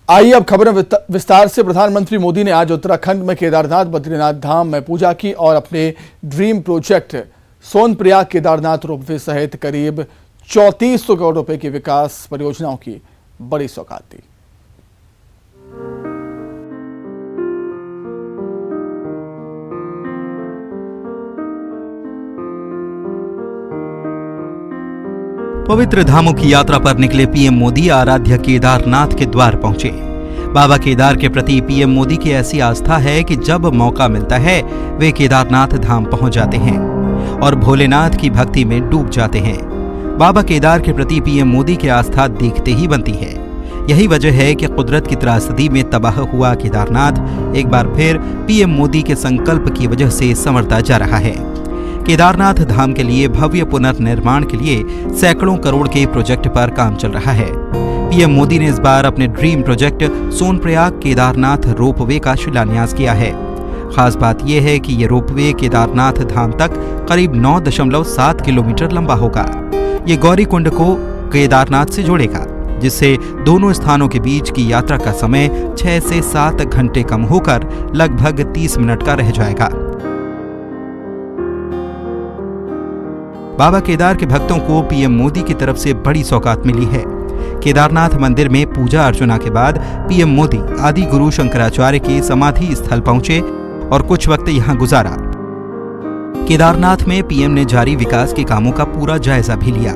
आइए अब खबरें विस्तार से। प्रधानमंत्री मोदी ने आज उत्तराखंड में केदारनाथ बद्रीनाथ धाम में पूजा की और अपने dream project Sonprayag Kedarnath ropeway सहित करीब 3400 करोड़ रुपए की विकास परियोजनाओं की बड़ी सौगात दी। पवित्र धामों की यात्रा पर निकले पीएम मोदी आराध्य केदारनाथ के द्वार पहुंचे। बाबा केदार के प्रति पीएम मोदी की ऐसी आस्था है कि जब मौका मिलता है वे केदारनाथ धाम पहुंच जाते हैं और भोलेनाथ की भक्ति में डूब जाते हैं। बाबा केदार के प्रति पीएम मोदी की आस्था देखते ही बनती है। यही वजह है कि कुदरत की त्रासदी में तबाह हुआ केदारनाथ एक बार फिर पीएम मोदी के संकल्प की वजह से संवरता जा रहा है। केदारनाथ धाम के लिए भव्य पुनर्निर्माण के लिए सैकड़ों करोड़ के प्रोजेक्ट पर काम चल रहा है। पीएम मोदी ने इस बार अपने dream project Sonprayag Kedarnath ropeway का शिलान्यास किया है। खास बात यह है कि ये रोपवे केदारनाथ धाम तक करीब 9.7 किलोमीटर लंबा होगा। ये गौरीकुंड को केदारनाथ से जोड़ेगा, जिससे दोनों स्थानों के बीच की यात्रा का समय 6 से 7 घंटे कम होकर लगभग 30 मिनट का रह जाएगा। बाबा केदार के भक्तों को पीएम मोदी की तरफ से बड़ी सौगात मिली है। केदारनाथ मंदिर में पूजा अर्चना के बाद पीएम मोदी आदि गुरु शंकराचार्य के समाधि स्थल पहुंचे और कुछ वक्त यहां गुजारा। केदारनाथ में पीएम ने जारी विकास के कामों का पूरा जायजा भी लिया।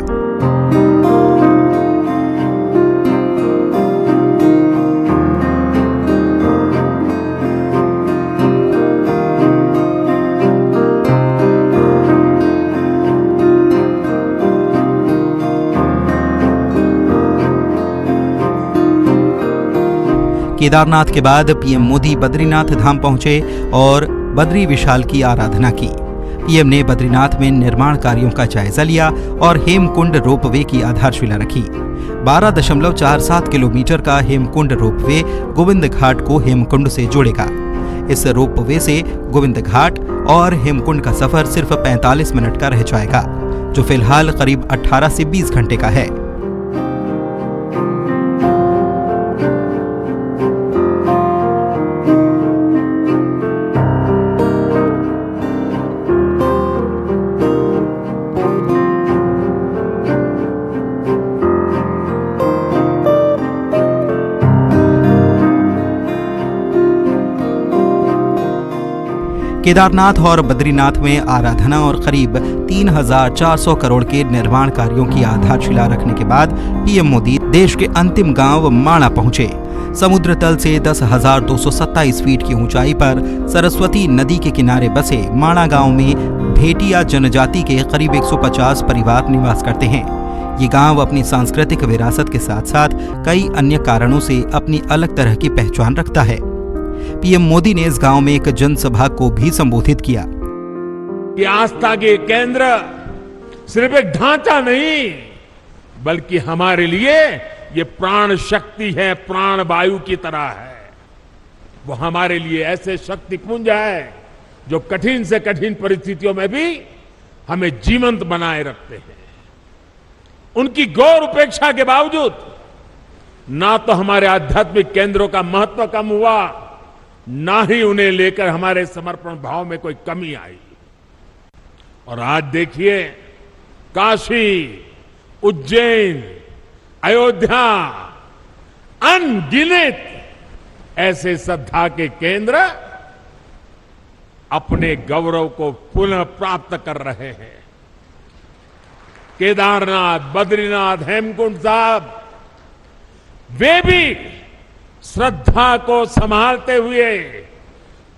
केदारनाथ के बाद पीएम मोदी बद्रीनाथ धाम पहुंचे और बद्री विशाल की आराधना की। पीएम ने बद्रीनाथ में निर्माण कार्यों का जायजा लिया और हेमकुंड रोपवे की आधारशिला रखी। 12.47 किलोमीटर का हेमकुंड रोपवे गोविंद घाट को हेमकुंड से जोड़ेगा। इस रोपवे से गोविंद घाट और हेमकुंड का सफर सिर्फ 45 मिनट का रह जाएगा, जो फिलहाल करीब 18 से 20 घंटे का है। केदारनाथ और बद्रीनाथ में आराधना और करीब 3,400 करोड़ के निर्माण कार्यों की आधारशिला रखने के बाद पीएम मोदी देश के अंतिम गांव माणा पहुंचे। समुद्र तल से 10,227 फीट की ऊंचाई पर सरस्वती नदी के किनारे बसे माणा गांव में भेटिया जनजाति के करीब 150 परिवार निवास करते हैं। ये गांव अपनी सांस्कृतिक विरासत के साथ साथ कई अन्य कारणों से अपनी अलग तरह की पहचान रखता है। पीएम मोदी ने इस गांव में एक जनसभा को भी संबोधित किया। कि आस्था के केंद्र सिर्फ एक ढांचा नहीं, बल्कि हमारे लिए ये प्राण शक्ति है, प्राण वायु की तरह है। वो हमारे लिए ऐसे शक्ति पुंज है जो कठिन से कठिन परिस्थितियों में भी हमें जीवंत बनाए रखते हैं। उनकी गौर उपेक्षा के बावजूद ना तो हमारे आध्यात्मिक केंद्रों का महत्व कम हुआ, ना ही उन्हें लेकर हमारे समर्पण भाव में कोई कमी आई। और आज देखिए, काशी, उज्जैन, अयोध्या, अनगिनत ऐसे श्रद्धा के केंद्र अपने गौरव को पुनः प्राप्त कर रहे हैं। केदारनाथ, बद्रीनाथ, हेमकुंड साहब, वे भी श्रद्धा को संभालते हुए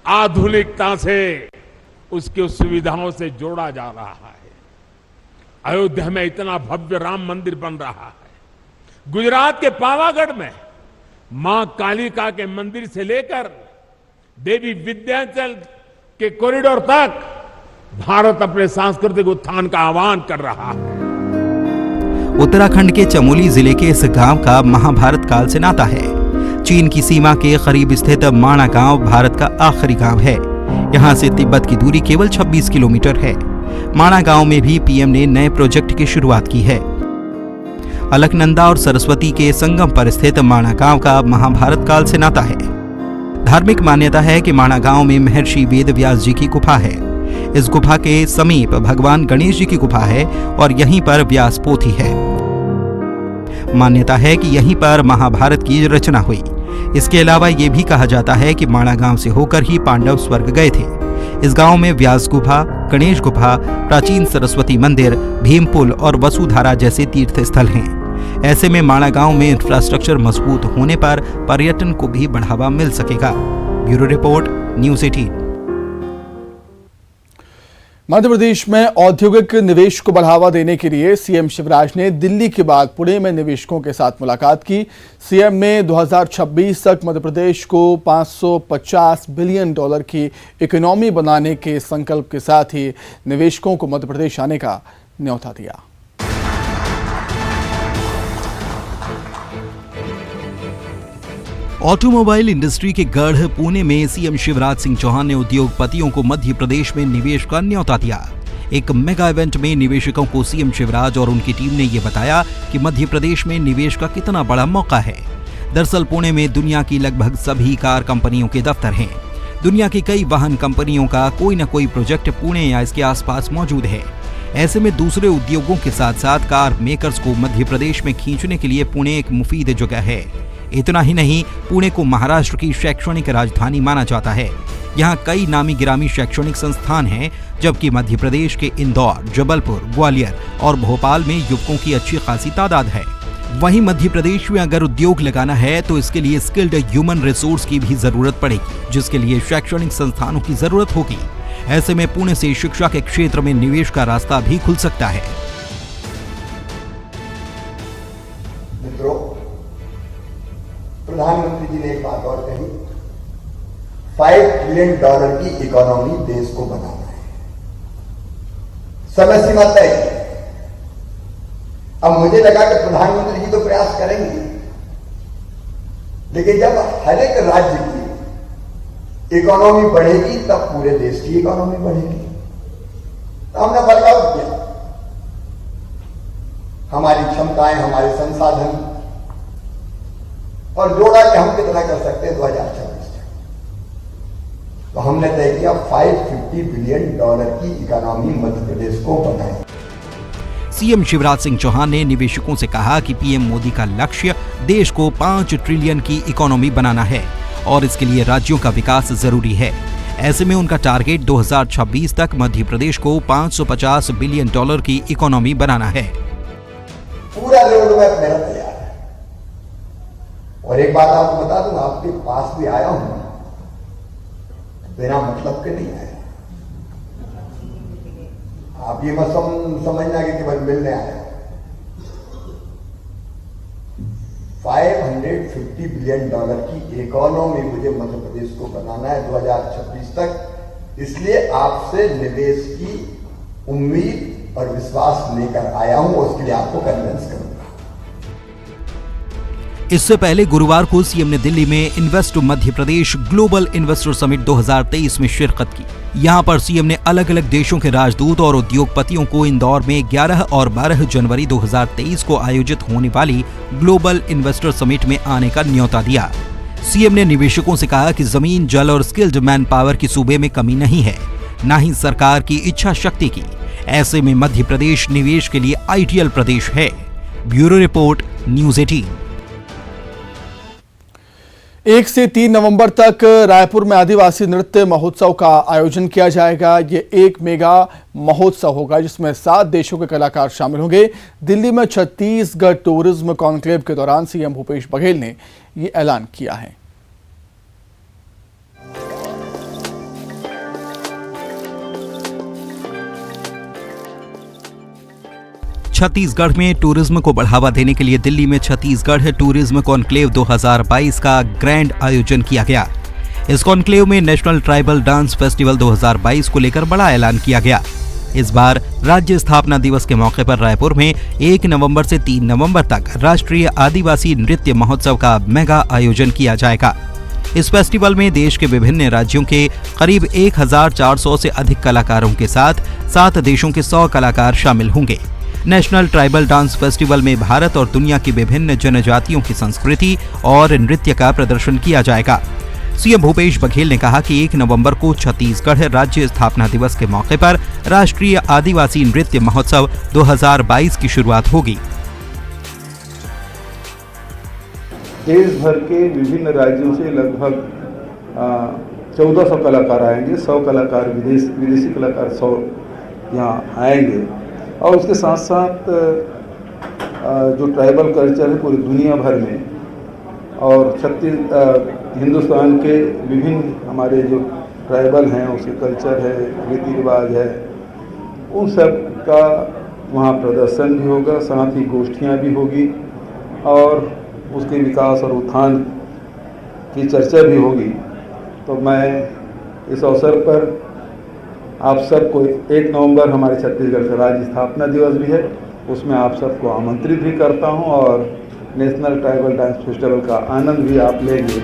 आधुनिकता से उसकी सुविधाओं से जोड़ा जा रहा है। अयोध्या में इतना भव्य राम मंदिर बन रहा है। गुजरात के पावागढ़ में मां कालिका के मंदिर से लेकर देवी विंध्याचल के कॉरिडोर तक भारत अपने सांस्कृतिक उत्थान का आह्वान कर रहा है। उत्तराखंड के चमोली जिले के इस गांव का महाभारत काल से नाता है। चीन की सीमा के करीब स्थित माणा गांव भारत का आखिरी गांव है। यहां से तिब्बत की दूरी केवल 26 किलोमीटर है। माणा गांव में भी पीएम ने नए प्रोजेक्ट की शुरुआत की है। अलकनंदा और सरस्वती के संगम पर स्थित माणा गांव का महाभारत काल से नाता है। धार्मिक मान्यता है कि माणा गांव में महर्षि वेद व्यास जी की गुफा है। इस गुफा के समीप भगवान गणेश जी की गुफा है और यहीं पर व्यास पोथी है। मान्यता है कि यहीं पर महाभारत की रचना हुई। इसके अलावा ये भी कहा जाता है कि माणा गांव से होकर ही पांडव स्वर्ग गए थे। इस गांव में व्यास गुफा, गणेश गुफा, प्राचीन सरस्वती मंदिर, भीम पुल और वसुधारा जैसे तीर्थ स्थल हैं। ऐसे में माणा गांव में इंफ्रास्ट्रक्चर मजबूत होने पर पर्यटन को भी बढ़ावा मिल सकेगा। Bureau report, news 18। मध्य प्रदेश में औद्योगिक निवेश को बढ़ावा देने के लिए सीएम शिवराज ने दिल्ली के बाद पुणे में निवेशकों के साथ मुलाकात की। सीएम ने 2026 तक मध्य प्रदेश को $550 बिलियन की इकोनॉमी बनाने के संकल्प के साथ ही निवेशकों को मध्य प्रदेश आने का न्योता दिया। ऑटोमोबाइल इंडस्ट्री के गढ़ पुणे में सीएम शिवराज सिंह चौहान ने उद्योगपतियों को मध्य प्रदेश में निवेश का न्योता दिया। एक मेगा इवेंट में निवेशकों को सीएम शिवराज और उनकी टीम ने यह बताया कि मध्य प्रदेश में निवेश का कितना बड़ा मौका है। दरअसल पुणे में दुनिया की लगभग सभी कार कंपनियों के दफ्तर हैं। दुनिया की कई वाहन कंपनियों का कोई न कोई प्रोजेक्ट पुणे या इसके आसपास मौजूद है। ऐसे में दूसरे उद्योगों के साथ साथ कार मेकर्स को मध्य प्रदेश में खींचने के लिए पुणे एक मुफीद जगह है। इतना ही नहीं, पुणे को महाराष्ट्र की शैक्षणिक राजधानी माना जाता है। यहाँ कई नामी गिरामी शैक्षणिक संस्थान हैं, जबकि मध्य प्रदेश के इंदौर, जबलपुर, ग्वालियर और भोपाल में युवकों की अच्छी खासी तादाद है। वहीं मध्य प्रदेश में अगर उद्योग लगाना है तो इसके लिए स्किल्ड ह्यूमन रिसोर्स की भी जरूरत पड़ेगी, जिसके लिए शैक्षणिक संस्थानों की जरूरत होगी। ऐसे में पुणे से शिक्षा के क्षेत्र में निवेश का रास्ता भी खुल सकता है। प्रधानमंत्री जी ने एक बात और कही, $5 ट्रिलियन की इकोनॉमी देश को बनाना है। समय सीमा तय है। अब मुझे लगा कि प्रधानमंत्री जी तो प्रयास करेंगे, लेकिन जब हर एक राज्य की इकोनॉमी बढ़ेगी तब पूरे देश की इकोनॉमी बढ़ेगी। तो हमने बदलाव किया। हमारी क्षमताएं, हमारे संसाधन और जोड़ा कि हम कितना कर सकते हैं 2026 तक। तो हमने तय किया $550 बिलियन की इकोनॉमी मध्य प्रदेश को बनाए। सीएम शिवराज सिंह चौहान ने निवेशकों से कहा कि पीएम मोदी का लक्ष्य देश को 5 ट्रिलियन की इकोनॉमी बनाना है और इसके लिए राज्यों का विकास जरूरी है। ऐसे में उनका टारगेट 2026 तक मध्य प्रदेश को $550 बिलियन की इकोनॉमी बनाना है। पूरा रोड मैप मेरा तैयार है। और एक बात आपको बता दूं, आपके पास भी आया हूं बिना मतलब के नहीं आया। आप ये मत समझना कि केवल मिलने आया। 550 बिलियन की इकोनॉमी मुझे मध्य प्रदेश को बनाना है 2026 तक। इसलिए आपसे निवेश की उम्मीद और विश्वास लेकर आया हूं, उसके लिए आपको कन्विंस करूंगा। इससे पहले गुरुवार को सीएम ने दिल्ली में invest Madhya Pradesh global investor summit 2023 में शिरकत की। यहां पर सीएम ने अलग अलग देशों के राजदूत और उद्योगपतियों को इंदौर में 11 और 12 जनवरी 2023 को आयोजित होने वाली ग्लोबल इन्वेस्टर समिट में आने का न्योता दिया। सीएम ने निवेशकों से कहा कि जमीन, जल और स्किल्ड मैन पावर की सूबे में कमी नहीं है, न ही सरकार की इच्छा शक्ति की। ऐसे में मध्य प्रदेश निवेश के लिए आइडियल प्रदेश है। Bureau report, news 18। 1 से 3 नवंबर तक रायपुर में आदिवासी नृत्य महोत्सव का आयोजन किया जाएगा। ये एक मेगा महोत्सव होगा जिसमें 7 देशों के कलाकार शामिल होंगे। दिल्ली में छत्तीसगढ़ टूरिज्म कॉन्क्लेव के दौरान सीएम भूपेश बघेल ने ये ऐलान किया है। छत्तीसगढ़ में टूरिज्म को बढ़ावा देने के लिए दिल्ली में छत्तीसगढ़ टूरिज्म कॉन्क्लेव 2022 का ग्रैंड आयोजन किया गया। इस कॉन्क्लेव में नेशनल ट्राइबल डांस फेस्टिवल 2022 को लेकर बड़ा ऐलान किया गया। इस बार राज्य स्थापना दिवस के मौके पर रायपुर में 1 नवंबर से 3 नवंबर तक राष्ट्रीय आदिवासी नृत्य महोत्सव का मेगा आयोजन किया जाएगा। इस फेस्टिवल में देश के विभिन्न राज्यों के करीब 1400 से अधिक कलाकारों के साथ 7 देशों के 100 कलाकार शामिल होंगे। नेशनल ट्राइबल डांस फेस्टिवल में भारत और दुनिया की विभिन्न जनजातियों की संस्कृति और नृत्य का प्रदर्शन किया जाएगा। सीएम भूपेश बघेल ने कहा कि 1 नवंबर को छत्तीसगढ़ राज्य स्थापना दिवस के मौके पर राष्ट्रीय आदिवासी नृत्य महोत्सव 2022 की शुरुआत होगी। देश भर के विभिन्न राज्यों से लगभग 1400 कलाकार आएंगे। 100 कलाकार विदेशी कलाकार 100 यहाँ आएंगे और उसके साथ साथ जो ट्राइबल कल्चर है पूरी दुनिया भर में और हिंदुस्तान के विभिन्न हमारे जो ट्राइबल हैं उसके कल्चर है, रीति रिवाज है, उन सब का वहाँ प्रदर्शन भी होगा, साथ ही गोष्ठियाँ भी होगी और उसके विकास और उत्थान की चर्चा भी होगी। तो मैं इस अवसर पर आप सबको 1 नवंबर हमारे छत्तीसगढ़ का राज्य स्थापना दिवस भी है, उसमें आप सबको आमंत्रित भी करता हूं और नेशनल ट्राइबल डांस फेस्टिवल का आनंद भी आप लेंगे।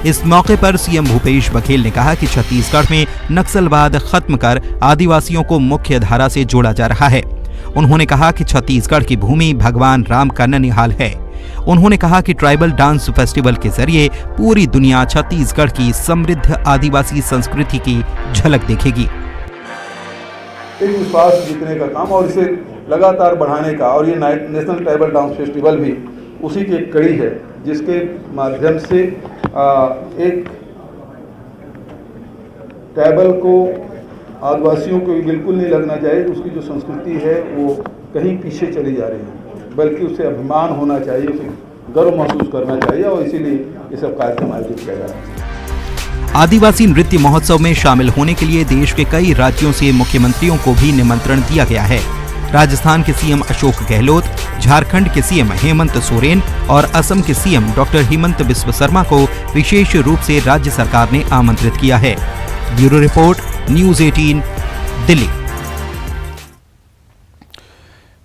इस मौके पर सीएम भूपेश बघेल ने कहा कि छत्तीसगढ़ में नक्सलवाद खत्म कर आदिवासियों को मुख्य धारा से जोड़ा जा रहा है। उन्होंने कहा कि छत्तीसगढ़ की भूमि भगवान राम का ननिहाल है। उन्होंने कहा कि ट्राइबल डांस फेस्टिवल के जरिए पूरी दुनिया छत्तीसगढ़ की समृद्ध आदिवासी संस्कृति की झलक देखेगी। एक विश्वास जीतने का काम और इसे लगातार बढ़ाने का, और ये नेशनल ट्राइबल डांस फेस्टिवल भी उसी की एक कड़ी है जिसके माध्यम से एक ट्राइबल को, आदिवासियों को बिल्कुल नहीं लगना चाहिए उसकी जो संस्कृति है वो कहीं पीछे चली जा रही है, बल्कि उसे अभिमान होना चाहिए, उसे गर्व महसूस करना चाहिए और इसीलिए ये सब कार्यक्रम आयोजित किया जा रहा है। आदिवासी नृत्य महोत्सव में शामिल होने के लिए देश के कई राज्यों से मुख्यमंत्रियों को भी निमंत्रण दिया गया है। राजस्थान के सीएम अशोक गहलोत, झारखंड के सीएम हेमंत सोरेन और असम के सीएम डॉक्टर हिमंत बिस्व शर्मा को विशेष रूप से राज्य सरकार ने आमंत्रित किया है। Bureau report, news 18, Delhi.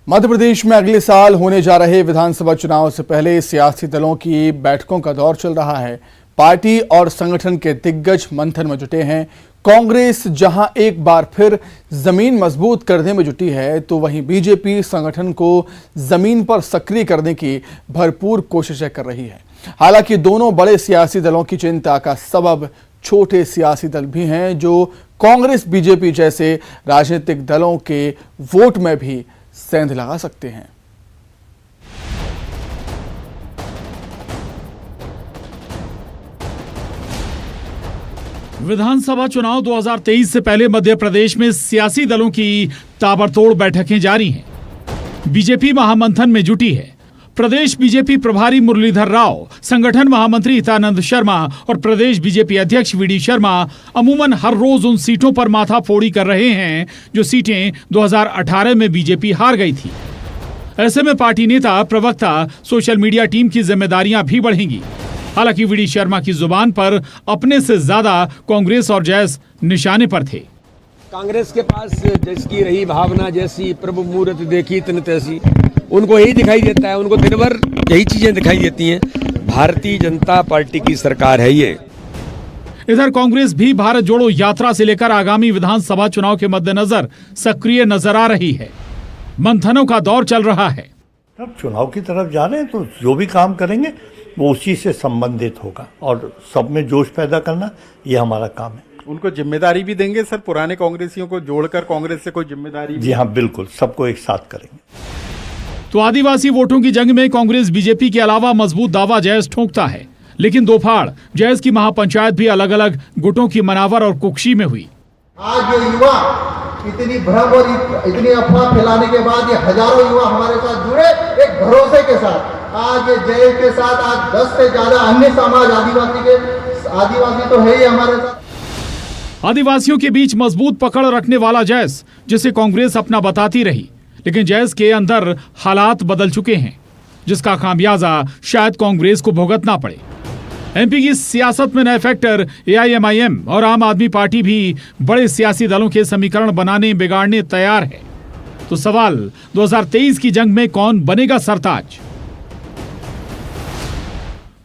Madhya Pradesh में अगले साल होने जा रहे विधानसभा चुनाव से पहले सियासी दलों की बैठकों का दौर चल रहा है। पार्टी और संगठन के दिग्गज मंथन में जुटे हैं। कांग्रेस जहां एक बार फिर जमीन मजबूत करने में जुटी है, तो वहीं बीजेपी संगठन को जमीन पर सक्रिय करने की भरपूर कोशिशें कर रही है। हालांकि दोनों बड़े सियासी दलों की चिंता का सबब छोटे सियासी दल भी हैं, जो कांग्रेस बीजेपी जैसे राजनीतिक दलों के वोट में भी सेंध लगा सकते हैं। विधानसभा चुनाव 2023 से पहले मध्य प्रदेश में सियासी दलों की ताबड़तोड़ बैठकें जारी हैं। बीजेपी महामंथन में जुटी है। प्रदेश बीजेपी प्रभारी मुरलीधर राव, संगठन महामंत्री हितानंद शर्मा और प्रदेश बीजेपी अध्यक्ष वीडी शर्मा अमूमन हर रोज उन सीटों पर माथाफोड़ी कर रहे हैं जो सीटें 2018 में बीजेपी हार गई थी। ऐसे में पार्टी नेता, प्रवक्ता, सोशल मीडिया टीम की जिम्मेदारियां भी बढ़ेंगी। हालांकि वीडी शर्मा की जुबान पर अपने से ज्यादा कांग्रेस और जैस निशाने पर थे। कांग्रेस के पास जिसकी रही भावना, जैसी प्रभु मूर्त देखी तन तैसी, उनको यही दिखाई देता है, उनको दिन भर यही चीजें दिखाई देती हैं। भारतीय जनता पार्टी की सरकार है ये। इधर कांग्रेस भी भारत जोड़ो यात्रा से लेकर आगामी विधानसभा चुनाव के मद्देनजर सक्रिय नजर आ रही है। मंथनों का दौर चल रहा है। अब चुनाव की तरफ जा रहे हैं तो जो भी काम करेंगे वो उसी से संबंधित होगा और सब में जोश पैदा करना ये हमारा काम है। उनको जिम्मेदारी भी देंगे सर, पुराने कांग्रेसियों को जोड़कर कांग्रेस से कोई जिम्मेदारी? जी हाँ, बिल्कुल, सबको एक साथ करेंगे। तो आदिवासी वोटों की जंग में कांग्रेस बीजेपी के अलावा मजबूत दावा जैस ठोंकता है, लेकिन दो फाड़ जैस की महापंचायत भी अलग अलग गुटों की मनावर और कुक्षी में हुई। आज ये युवा इतनी भ्रम और इतनी अफवाह फैलाने के बाद ये हजारों युवा हमारे साथ जुड़े एक भरोसे के साथ। आज ये जय के साथ आज 10 से ज्यादा अन्य समाज आदिवासी तो है ही हमारे साथ। आदिवासियों के बीच मजबूत पकड़ रखने वाला जैस, जिसे कांग्रेस अपना बताती रही, लेकिन जैस के अंदर हालात बदल चुके हैं, जिसका खामियाजा शायद कांग्रेस को भुगतना पड़े। एमपी की सियासत में नए फैक्टर एआईएमआईएम और आम आदमी पार्टी भी बड़े सियासी दलों के समीकरण बनाने बिगाड़ने तैयार है। तो सवाल 2023 की जंग में कौन बनेगा सरताज?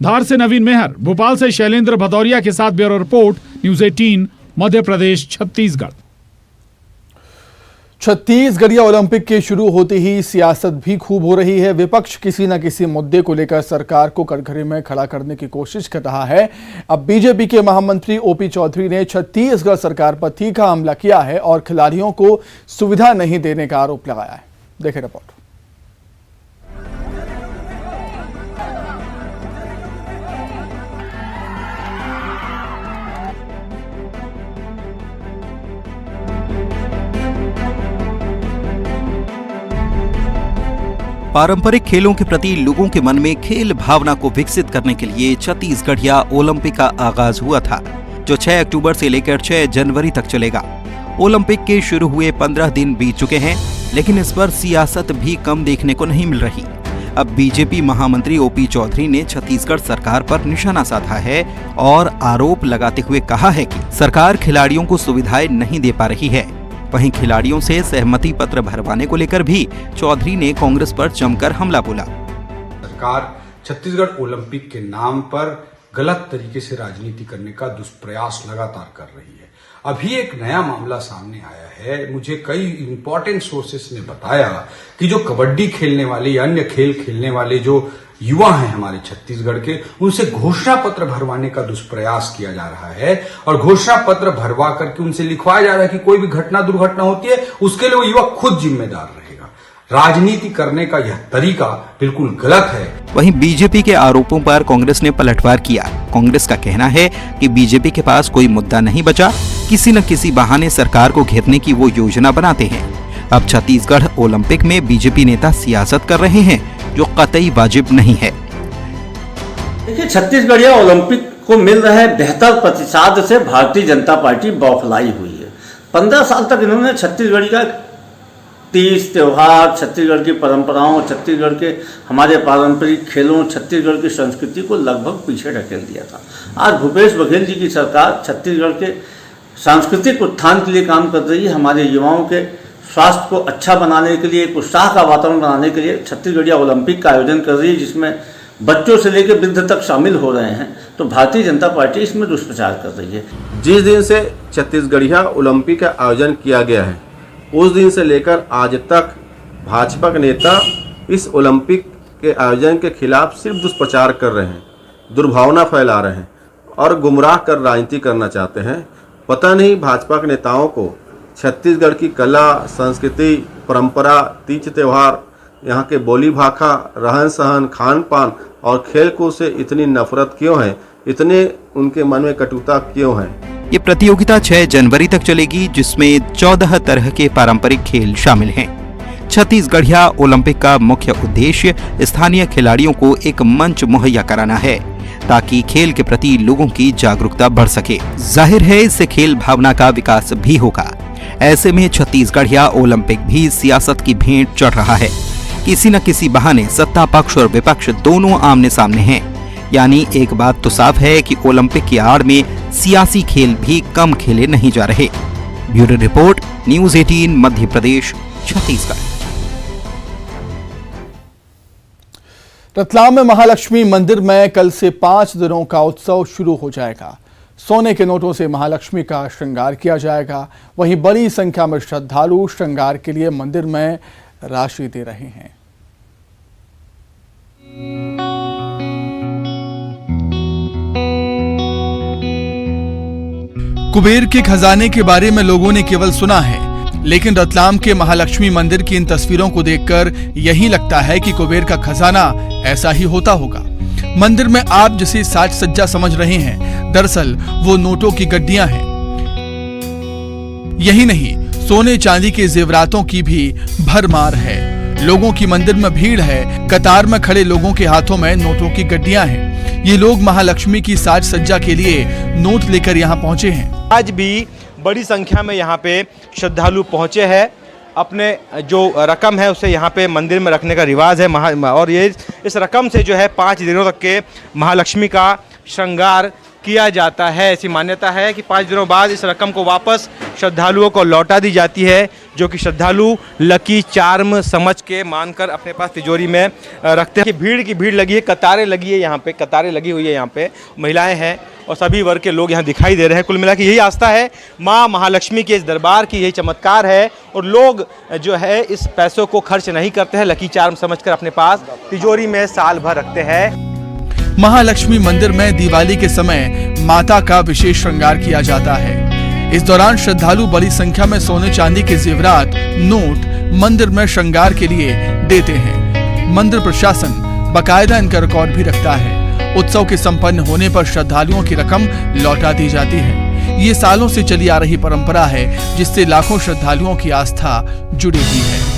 धार से नवीन मेहर, भोपाल से शैलेंद्र भदौरिया के साथ bureau report, news 18, Madhya Pradesh, Chhattisgarh. छत्तीसगढ़िया ओलंपिक के शुरू होते ही सियासत भी खूब हो रही है। विपक्ष किसी न किसी मुद्दे को लेकर सरकार को कटघरे में खड़ा करने की कोशिश कर रहा है। अब बीजेपी के महामंत्री ओपी चौधरी ने छत्तीसगढ़ सरकार पर तीखा हमला किया है और खिलाड़ियों को सुविधा नहीं देने का आरोप लगाया है। देखें रिपोर्ट। पारंपरिक खेलों के प्रति लोगों के मन में खेल भावना को विकसित करने के लिए छत्तीसगढ़िया ओलंपिक का आगाज हुआ था, जो 6 अक्टूबर से लेकर 6 जनवरी तक चलेगा। ओलंपिक के शुरू हुए 15 दिन बीत चुके हैं, लेकिन इस पर सियासत भी कम देखने को नहीं मिल रही। अब बीजेपी महामंत्री ओपी चौधरी ने छत्तीसगढ़ सरकार पर निशाना साधा है और आरोप लगाते हुए कहा है कि सरकार खिलाड़ियों को सुविधाएं नहीं दे पा रही है। वहीं खिलाड़ियों से सहमति पत्र भरवाने को लेकर भी चौधरी ने कांग्रेस पर जमकर हमला बोला। सरकार छत्तीसगढ़ ओलंपिक के नाम पर गलत तरीके से राजनीति करने का दुष्प्रयास लगातार कर रही है। अभी एक नया मामला सामने आया है। मुझे कई इंपॉर्टेंट सोर्सेस ने बताया कि जो कबड्डी खेलने वाले या अन्य खेल खेलने वाले जो युवा हैं हमारे छत्तीसगढ़ के, उनसे घोषणा पत्र भरवाने का दुष्प्रयास किया जा रहा है और घोषणा पत्र भरवा करके उनसे लिखवाया जा रहा है कि कोई भी घटना दुर्घटना होती है उसके लिए वो युवा खुद जिम्मेदार रहेगा। राजनीति करने का यह तरीका बिल्कुल गलत है। वहीं बीजेपी के आरोपों पर कांग्रेस ने पलटवार किया। कांग्रेस का कहना है कि बीजेपी के पास कोई मुद्दा नहीं बचा, किसी न किसी बहाने सरकार को घेरने की वो योजना बनाते हैं। अब छत्तीसगढ़ ओलंपिक में बीजेपी नेता सियासत कर रहे हैं, जो कतई वाजिब नहीं है। देखिए, छत्तीसगढ़िया ओलंपिक को मिल रहे बेहतर प्रतिसाद से भारतीय जनता पार्टी बौखलाई हुई है। 15 साल तक इन्होंने छत्तीसगढ़ का तीज त्योहार, छत्तीसगढ़ की परंपराओं, छत्तीसगढ़ के हमारे पारंपरिक खेलों, छत्तीसगढ़ की संस्कृति को लगभग पीछे ढकेल दिया था। आज भूपेश बघेल जी की सरकार छत्तीसगढ़ के सांस्कृतिक उत्थान के लिए काम कर रही है। हमारे युवाओं के स्वास्थ्य को अच्छा बनाने के लिए, एक उत्साह का वातावरण बनाने के लिए छत्तीसगढ़िया ओलंपिक का आयोजन कर रही है, जिसमें बच्चों से लेकर वृद्ध तक शामिल हो रहे हैं। तो भारतीय जनता पार्टी इसमें दुष्प्रचार कर रही है। जिस दिन से छत्तीसगढ़िया ओलंपिक का आयोजन किया गया है, उस दिन से लेकर आज तक भाजपा के नेता इस ओलंपिक के आयोजन के खिलाफ सिर्फ दुष्प्रचार कर रहे हैं, दुर्भावना फैला रहे हैं और गुमराह कर राजनीति करना चाहते हैं। पता नहीं भाजपा के नेताओं को छत्तीसगढ़ की कला, संस्कृति, परंपरा, तीज त्योहार, यहाँ के बोली भाखा, रहन सहन, खान पान और खेल कूद से इतनी नफरत क्यों है, इतने उनके मन में कटुता क्यों है। ये प्रतियोगिता 6 जनवरी तक चलेगी, जिसमें 14 तरह के पारंपरिक खेल शामिल हैं। छत्तीसगढ़िया ओलंपिक का मुख्य उद्देश्य स्थानीय खिलाड़ियों को एक मंच मुहैया कराना है, ताकि खेल के प्रति लोगों की जागरूकता बढ़ सके। जाहिर है, इससे खेल भावना का विकास भी होगा। ऐसे में छत्तीसगढ़िया ओलंपिक भी सियासत की भेंट चढ़ रहा है। किसी न किसी बहाने सत्ता पक्ष और विपक्ष दोनों आमने सामने हैं। यानी एक बात तो साफ है कि ओलंपिक की आड़ में सियासी खेल भी कम खेले नहीं जा रहे। Bureau report, news 18 Madhya Pradesh, Chhattisgarh. Ratlam में महालक्ष्मी मंदिर में कल से 5 दिनों का उत्सव शुरू हो जाएगा। सोने के नोटों से महालक्ष्मी का श्रृंगार किया जाएगा। वहीं बड़ी संख्या में श्रद्धालु श्रृंगार के लिए मंदिर में राशि दे रहे हैं। कुबेर के खजाने के बारे में लोगों ने केवल सुना है, लेकिन रतलाम के महालक्ष्मी मंदिर की इन तस्वीरों को देखकर यही लगता है कि कुबेर का खजाना ऐसा ही होता होगा। मंदिर में आप जिसे साज सज्जा समझ रहे हैं, दरअसल वो नोटों की गड्डियां हैं। यही नहीं, सोने चांदी के जेवरातों की भी भरमार है। लोगों की मंदिर में भीड़ है। कतार में खड़े लोगों के हाथों में नोटों की गड्डियां हैं। ये लोग महालक्ष्मी की साज सज्जा के लिए नोट लेकर यहाँ पहुंचे हैं। आज भी बड़ी संख्या में यहाँ पे श्रद्धालु पहुंचे हैं। अपने जो रकम है उसे यहाँ पे मंदिर में रखने का रिवाज है और ये इस रकम से जो है 5 दिनों तक के महालक्ष्मी का श्रृंगार किया जाता है। ऐसी मान्यता है कि 5 दिनों बाद इस रकम को वापस श्रद्धालुओं को लौटा दी जाती है, जो कि श्रद्धालु लकी चार्म समझ के मानकर अपने पास तिजोरी में रखते हैं। भीड़ की भीड़ लगी है, कतारें लगी है, यहाँ पे कतारें लगी हुई है, यहाँ पे महिलाएं हैं और सभी वर्ग के लोग यहाँ दिखाई दे रहे हैं। कुल मिला के यही आस्था है माँ महालक्ष्मी के इस दरबार की, यही चमत्कार है। और लोग जो है इस पैसों को खर्च नहीं करते हैं, लकी चार्म समझकर अपने पास तिजोरी में साल भर रखते हैं। महालक्ष्मी मंदिर में दिवाली के समय माता का विशेष श्रृंगार किया जाता है। इस दौरान श्रद्धालु बड़ी संख्या में सोने चांदी के जेवरात, नोट मंदिर में श्रृंगार के लिए देते हैं। मंदिर प्रशासन बाकायदा इनका रिकॉर्ड भी रखता है। उत्सव के संपन्न होने पर श्रद्धालुओं की रकम लौटा दी जाती है। ये सालों से चली आ रही परंपरा है, जिससे लाखों श्रद्धालुओं की आस्था जुड़ी हुई है।